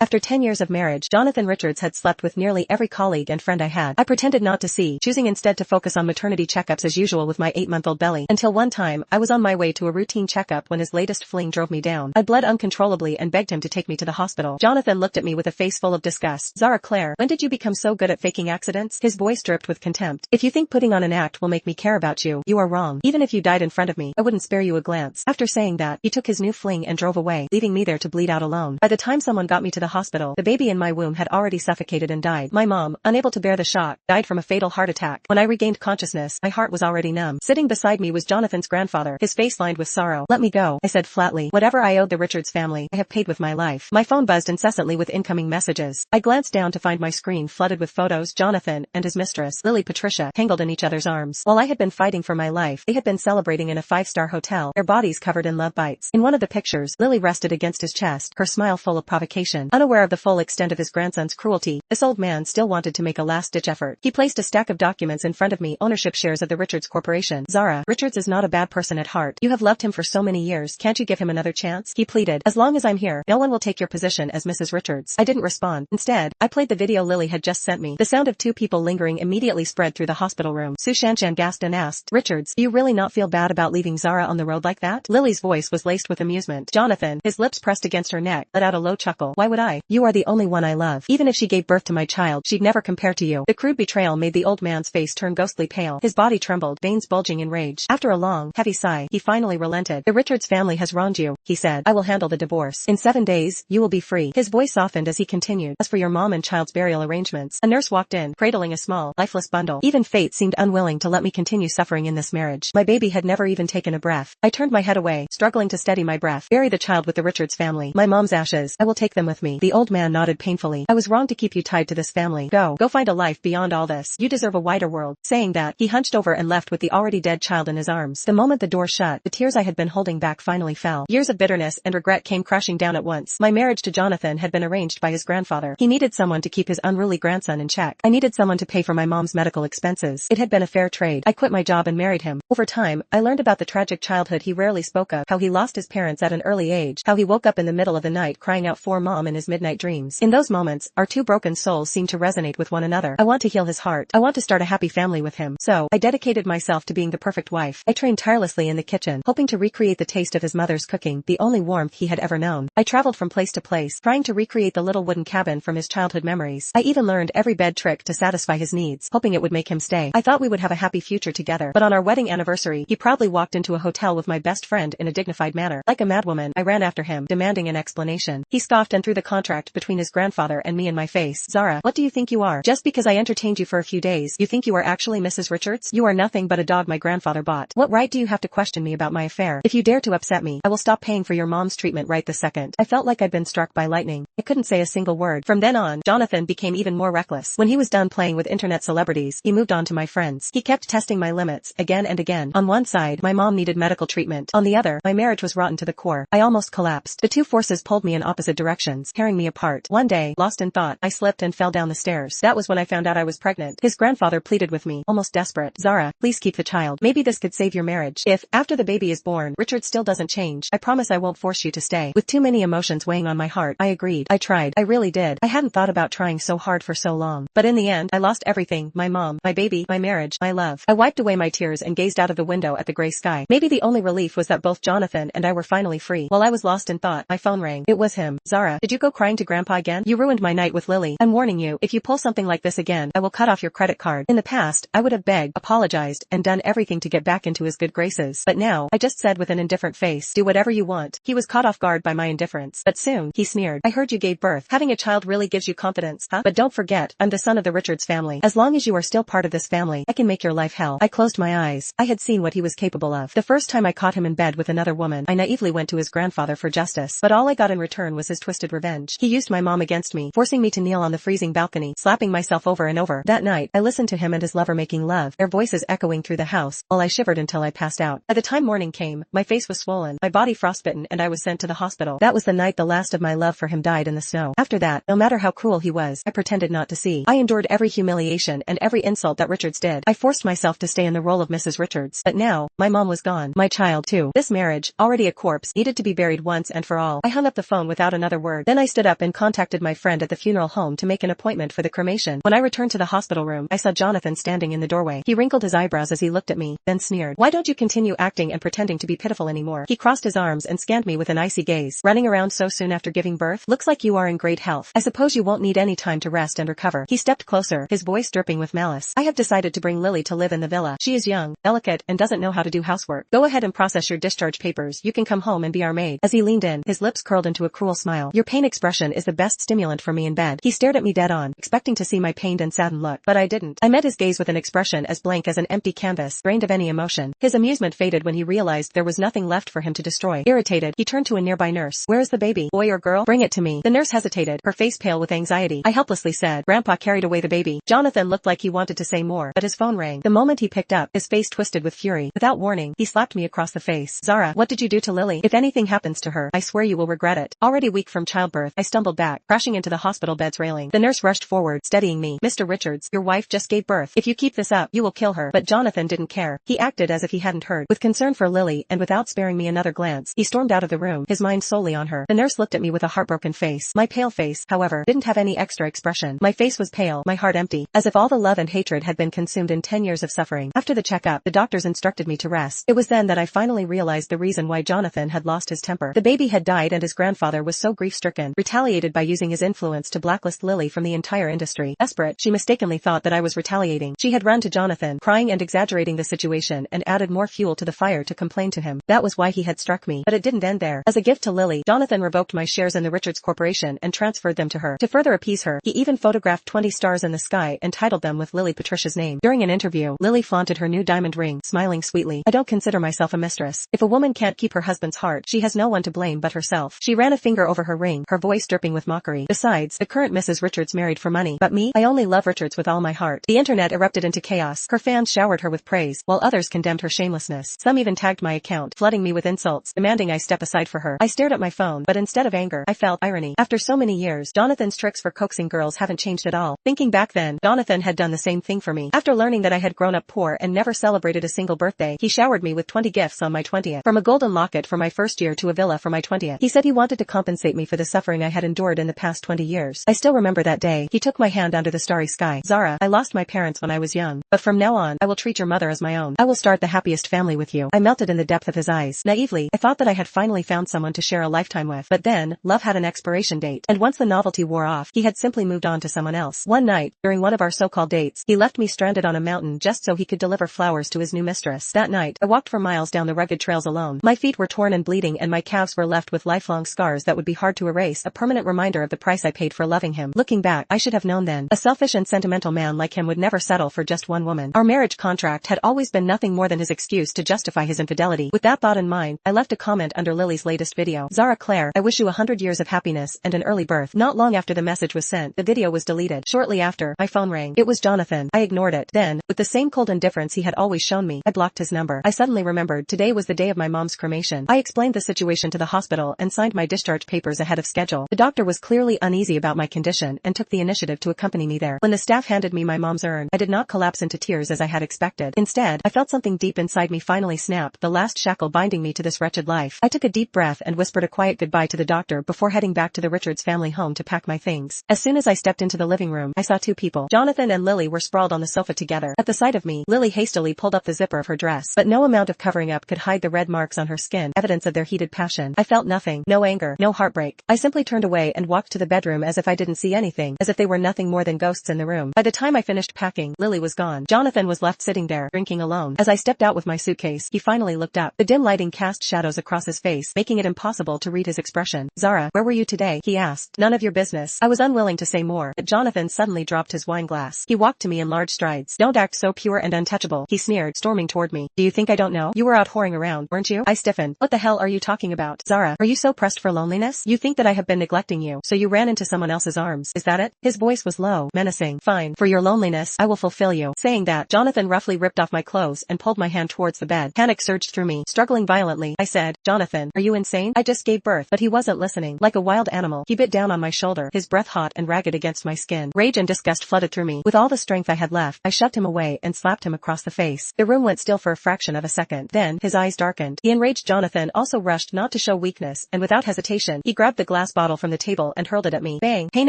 After 10 years of marriage, Jonathan Richards had slept with nearly every colleague and friend I had. I pretended not to see, choosing instead to focus on maternity checkups as usual with my 8-month-old belly. Until one time, I was on my way to a routine checkup when his latest fling drove me down. I bled uncontrollably and begged him to take me to the hospital. Jonathan looked at me with a face full of disgust. Zara Clare, when did you become so good at faking accidents? His voice dripped with contempt. If you think putting on an act will make me care about you, you are wrong. Even if you died in front of me, I wouldn't spare you a glance. After saying that, he took his new fling and drove away, leaving me there to bleed out alone. By the time someone got me to the hospital, the baby in my womb had already suffocated and died. My mom, unable to bear the shock, died from a fatal heart attack. When I regained consciousness, my heart was already numb. Sitting beside me was Jonathan's grandfather, his face lined with sorrow. Let me go, I said flatly. Whatever I owed the Richards family, I have paid with my life. My phone buzzed incessantly with incoming messages. I glanced down to find my screen flooded with photos. Jonathan and his mistress, Lily Patricia, tangled in each other's arms. While I had been fighting for my life, they had been celebrating in a 5-star hotel, their bodies covered in love bites. In one of the pictures, Lily rested against his chest, her smile full of provocation. Unaware of the full extent of his grandson's cruelty, this old man still wanted to make a last-ditch effort. He placed a stack of documents in front of me, ownership shares of the Richards Corporation. Zara, Richards is not a bad person at heart. You have loved him for so many years, can't you give him another chance? He pleaded. As long as I'm here, no one will take your position as Mrs. Richards. I didn't respond. Instead, I played the video Lily had just sent me. The sound of two people lingering immediately spread through the hospital room. Su Shanshan gasped and asked, Richards, do you really not feel bad about leaving Zara on the road like that? Lily's voice was laced with amusement. Jonathan, his lips pressed against her neck, let out a low chuckle. Why would I? You are the only one I love. Even if she gave birth to my child, she'd never compare to you. The crude betrayal made the old man's face turn ghostly pale. His body trembled, veins bulging in rage. After a long, heavy sigh, he finally relented. The Richards family has wronged you, he said. I will handle the divorce. In 7 days, you will be free. His voice softened as he continued. As for your mom and child's burial arrangements, a nurse walked in, cradling a small, lifeless bundle. Even fate seemed unwilling to let me continue suffering in this marriage. My baby had never even taken a breath. I turned my head away, struggling to steady my breath. Bury the child with the Richards family. My mom's ashes. I will take them with me. The old man nodded painfully. I was wrong to keep you tied to this family. Go find a life beyond all this. You deserve a wider world. Saying that, he hunched over and left with the already dead child in his arms. The moment the door shut, the tears I had been holding back finally fell. Years of bitterness and regret came crashing down at once. My marriage to Jonathan had been arranged by his grandfather. He needed someone to keep his unruly grandson in check. I needed someone to pay for my mom's medical expenses. It had been a fair trade. I quit my job and married him. Over time, I learned about the tragic childhood he rarely spoke of, how he lost his parents at an early age, how he woke up in the middle of the night crying out for mom in his midnight dreams. In those moments, our two broken souls seemed to resonate with one another. I want to heal his heart. I want to start a happy family with him. So, I dedicated myself to being the perfect wife. I trained tirelessly in the kitchen, hoping to recreate the taste of his mother's cooking, the only warmth he had ever known. I traveled from place to place, trying to recreate the little wooden cabin from his childhood memories. I even learned every bed trick to satisfy his needs, hoping it would make him stay. I thought we would have a happy future together, but on our wedding anniversary, he proudly walked into a hotel with my best friend in a dignified manner. Like a madwoman, I ran after him, demanding an explanation. He scoffed and threw the contract between his grandfather and me in my face. Zara, what do you think you are? Just because I entertained you for a few days, you think you are actually Mrs. Richards? You are nothing but a dog my grandfather bought. What right do you have to question me about my affair? If you dare to upset me, I will stop paying for your mom's treatment right this second. I felt like I'd been struck by lightning. I couldn't say a single word. From then on, Jonathan became even more reckless. When he was done playing with internet celebrities, he moved on to my friends. He kept testing my limits, again and again. On one side, my mom needed medical treatment. On the other, my marriage was rotten to the core. I almost collapsed. The two forces pulled me in opposite directions, tearing me apart. One day, lost in thought, I slipped and fell down the stairs. That was when I found out I was pregnant. His grandfather pleaded with me, almost desperate. Zara, please keep the child. Maybe this could save your marriage. If, after the baby is born, Richard still doesn't change, I promise I won't force you to stay. With too many emotions weighing on my heart, I agreed. I tried. I really did. I hadn't thought about trying so hard for so long. But in the end, I lost everything. My mom, my baby, my marriage, my love. I wiped away my tears and gazed out of the window at the gray sky. Maybe the only relief was that both Jonathan and I were finally free. While I was lost in thought, my phone rang. It was him. Zara, did you go crying to Grandpa again? You ruined my night with Lily. I'm warning you, if you pull something like this again, I will cut off your credit card. In the past, I would have begged, apologized, and done everything to get back into his good graces. But now, I just said with an indifferent face, do whatever you want. He was caught off guard by my indifference. But soon, he sneered. I heard you gave birth. Having a child really gives you confidence, huh? But don't forget, I'm the son of the Richards family. As long as you are still part of this family, I can make your life hell. I closed my eyes. I had seen what he was capable of. The first time I caught him in bed with another woman, I naively went to his grandfather for justice. But all I got in return was his twisted revenge. He used my mom against me, forcing me to kneel on the freezing balcony, slapping myself over and over. That night, I listened to him and his lover making love, their voices echoing through the house, while I shivered until I passed out. By the time morning came, my face was swollen, my body frostbitten, and I was sent to the hospital. That was the night the last of my love for him died in the snow. After that, no matter how cruel he was, I pretended not to see. I endured every humiliation and every insult that Richards did. I forced myself to stay in the role of Mrs. Richards. But now, my mom was gone. My child, too. This marriage, already a corpse, needed to be buried once and for all. I hung up the phone without another word. Then I stood up and contacted my friend at the funeral home to make an appointment for the cremation. When I returned to the hospital room, I saw Jonathan standing in the doorway. He wrinkled his eyebrows as he looked at me, then sneered. Why don't you continue acting and pretending to be pitiful anymore? He crossed his arms and scanned me with an icy gaze. Running around so soon after giving birth? Looks like you are in great health. I suppose you won't need any time to rest and recover. He stepped closer, his voice dripping with malice. I have decided to bring Lily to live in the villa. She is young, delicate, and doesn't know how to do housework. Go ahead and process your discharge papers. You can come home and be our maid. As he leaned in, his lips curled into a cruel smile. Your pain expression is the best stimulant for me in bed. He stared at me dead on, expecting to see my pained and saddened look, but I didn't. I met his gaze with an expression as blank as an empty canvas, drained of any emotion. His amusement faded when he realized there was nothing left for him to destroy. Irritated, he turned to a nearby nurse. Where is the baby? Boy or girl? Bring it to me. The nurse hesitated, her face pale with anxiety. I helplessly said, Grandpa carried away the baby. Jonathan looked like he wanted to say more, but his phone rang. The moment he picked up, his face twisted with fury. Without warning, he slapped me across the face. Zara, what did you do to Lily? If anything happens to her, I swear you will regret it. Already weak from childbirth, I stumbled back, crashing into the hospital bed's railing. The nurse rushed forward, steadying me. Mr. Richards, your wife just gave birth. If you keep this up, you will kill her. But Jonathan didn't care. He acted as if he hadn't heard. With concern for Lily, and without sparing me another glance, he stormed out of the room, his mind solely on her. The nurse looked at me with a heartbroken face. My pale face, however, didn't have any extra expression. My face was pale, my heart empty, as if all the love and hatred had been consumed in 10 years of suffering. After the checkup, the doctors instructed me to rest. It was then that I finally realized the reason why Jonathan had lost his temper. The baby had died and his grandfather was so grief-stricken, retaliated by using his influence to blacklist Lily from the entire industry. Desperate, she mistakenly thought that I was retaliating. She had run to Jonathan, crying and exaggerating the situation, and added more fuel to the fire to complain to him. That was why he had struck me. But it didn't end there. As a gift to Lily, Jonathan revoked my shares in the Richards Corporation and transferred them to her. To further appease her, he even photographed 20 stars in the sky and titled them with Lily Patricia's name. During an interview, Lily flaunted her new diamond ring, smiling sweetly. I don't consider myself a mistress. If a woman can't keep her husband's heart, she has no one to blame but herself. She ran a finger over her ring, her voice dripping with mockery. Besides, the current Mrs. Richards married for money. But me? I only love Richards with all my heart. The internet erupted into chaos. Her fans showered her with praise, while others condemned her shamelessness. Some even tagged my account, flooding me with insults, demanding I step aside for her. I stared at my phone, but instead of anger, I felt irony. After so many years, Jonathan's tricks for coaxing girls haven't changed at all. Thinking back then, Jonathan had done the same thing for me. After learning that I had grown up poor and never celebrated a single birthday, he showered me with 20 gifts on my 20th. From a golden locket for my first year to a villa for my 20th. He said he wanted to compensate me for the suffering I had endured in the past 20 years. I still remember that day. He took my hand under the starry sky. Zara, I lost my parents when I was young, but from now on, I will treat your mother as my own. I will start the happiest family with you. I melted in the depth of his eyes. Naively, I thought that I had finally found someone to share a lifetime with. But then, love had an expiration date, and once the novelty wore off, he had simply moved on to someone else. One night, during one of our so-called dates, he left me stranded on a mountain just so he could deliver flowers to his new mistress. That night, I walked for miles down the rugged trails alone. My feet were torn and bleeding and my calves were left with lifelong scars that would be hard to erase, a permanent reminder of the price I paid for loving him. Looking back, I should have known then. A selfish and sentimental man like him would never settle for just one woman. Our marriage contract had always been nothing more than his excuse to justify his infidelity. With that thought in mind, I left a comment under Lily's latest video. Zara Clare, I wish you 100 years of happiness and an early birth. Not long after the message was sent, the video was deleted. Shortly after, my phone rang. It was Jonathan. I ignored it. Then, with the same cold indifference he had always shown me, I blocked his number. I suddenly remembered today was the day of my mom's cremation. I explained the situation to the hospital and signed my discharge papers ahead of schedule. The doctor was clearly uneasy about my condition and took the initiative to accompany me there. When the staff handed me my mom's urn, I did not collapse into tears as I had expected. Instead, I felt something deep inside me finally snap, the last shackle binding me to this wretched life. I took a deep breath and whispered a quiet goodbye to the doctor before heading back to the Richards family home to pack my things. As soon as I stepped into the living room, I saw two people. Jonathan and Lily were sprawled on the sofa together. At the sight of me, Lily hastily pulled up the zipper of her dress, but no amount of covering up could hide the red marks on her skin, evidence of their heated passion. I felt nothing, no anger, no heartbreak. I simply turned away and walked to the bedroom as if I didn't see anything, as if they were nothing more than ghosts in the room. By the time I finished packing, Lily was gone. Jonathan was left sitting there, drinking alone. As I stepped out with my suitcase, he finally looked up. The dim lighting cast shadows across his face, making it impossible to read his expression. Zara, where were you today? He asked. None of your business. I was unwilling to say more, but Jonathan suddenly dropped his wine glass. He walked to me in large strides. Don't act so pure and untouchable, he sneered, storming toward me. Do you think I don't know? You were out whoring around, weren't you? I stiffened. What the hell are you talking about? Zara, are you so pressed for loneliness? You think that I have been neglecting you, so you ran into someone else's arms. Is that it? His voice was low, menacing. Fine. For your loneliness, I will fulfill you. Saying that, Jonathan roughly ripped off my clothes and pulled my hand towards the bed. Panic surged through me. Struggling violently, I said, Jonathan, are you insane? I just gave birth. But he wasn't listening. Like a wild animal, he bit down on my shoulder, his breath hot and ragged against my skin. Rage and disgust flooded through me. With all the strength I had left, I shoved him away and slapped him across the face. The room went still for a fraction of a second. Then, his eyes darkened. The enraged Jonathan also rushed not to show weakness, and without hesitation, he grabbed the glass bottle from the table and hurled it at me. Bang! Pain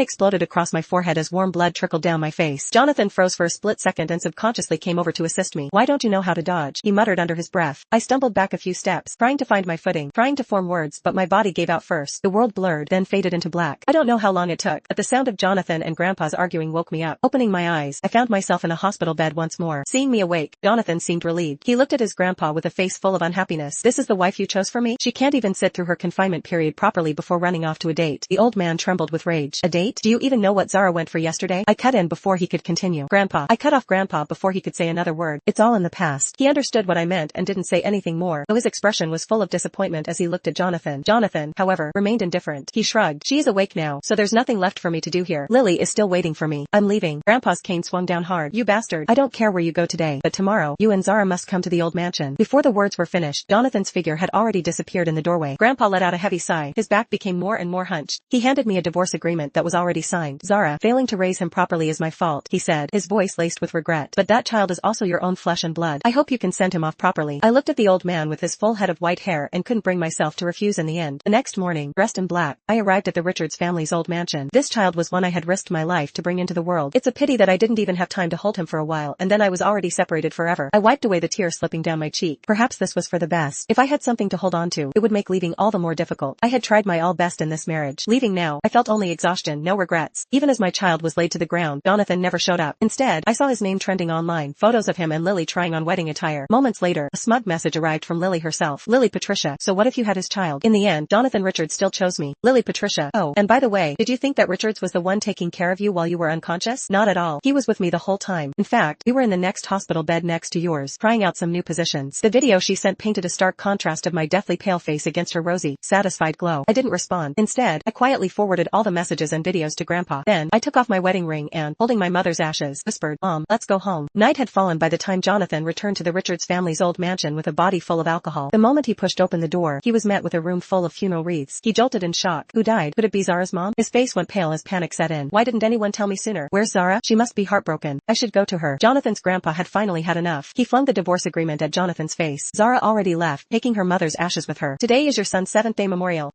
exploded across my forehead as warm blood trickled down my face. Jonathan froze for a split second and subconsciously came over to assist me. Why don't you know how to dodge? He muttered under his breath. I stumbled back a few steps, trying to find my footing, trying to form words, but my body gave out first. The world blurred, then faded into black. I don't know how long it took, but the sound of Jonathan and Grandpa's arguing woke me up. Opening my eyes, I found myself in a hospital bed once more. Seeing me awake, Jonathan seemed relieved. He looked at his grandpa with a face full of unhappiness. This is the wife you chose for me? She can't even sit through her confinement period properly before running off to a date. The old man trembled with rage. A date? Do you even know what Zara went for yesterday? I cut in before he could continue. Grandpa. I cut off Grandpa before he could say another word. It's all in the past. He understood what I meant and didn't say anything more, though his expression was full of disappointment as he looked at Jonathan. Jonathan, however, remained indifferent. He shrugged. She is awake now, so there's nothing left for me to do here. Lily is still waiting for me. I'm leaving. Grandpa's cane swung down hard. You bastard. I don't care where you go today, but tomorrow, you and Zara must come to the old mansion. Before the words were finished, Jonathan's figure had already disappeared in the doorway. Grandpa let out a heavy sigh. His back became more and more hunched. He handed me a divorce agreement that was already signed. Zara, failing to raise him properly is my fault, he said, his voice laced with regret. But that child is also your own flesh and blood. I hope you can send him off properly. I looked at the old man with his full head of white hair and couldn't bring myself to refuse in the end. The next morning, dressed in black, I arrived at the Richards family's old mansion. This child was one I had risked my life to bring into the world. It's a pity that I didn't even have time to hold him for a while, and then I was already separated forever. I wiped away the tear slipping down my cheek. Perhaps this was for the best. If I had something to hold on to, it would make leaving all the more difficult. I had tried my all best in this marriage. Leaving now, I felt only exhaustion, no regrets. Even as my child was laid to the ground, Jonathan never showed up. Instead, I saw his name trending online, photos of him and Lily trying on wedding attire. Moments later, a smug message arrived from Lily herself. Lily Patricia, so what if you had his child? In the end, Jonathan Richards still chose me. Lily Patricia. Oh, and by the way, did you think that Richards was the one taking care of you while you were unconscious? Not at all. He was with me the whole time. In fact, we were in the next hospital bed next to yours, trying out some new positions. The video she sent painted a stark contrast of my deathly pale face against her rosy, satisfied glow. I didn't respond. Instead, I quietly forwarded all the messages and videos to Grandpa. Then, I took off my wedding ring and, holding my mother's ashes, whispered, Mom, let's go home. Night had fallen by the time Jonathan returned to the Richards family's old mansion with a body full of alcohol. The moment he pushed open the door, he was met with a room full of funeral wreaths. He jolted in shock. Who died? Could it be Zara's mom? His face went pale as panic set in. Why didn't anyone tell me sooner? Where's Zara? She must be heartbroken. I should go to her. Jonathan's grandpa had finally had enough. He flung the divorce agreement at Jonathan's face. Zara already left, taking her mother's ashes with her. Today is your son's 7th day memorial.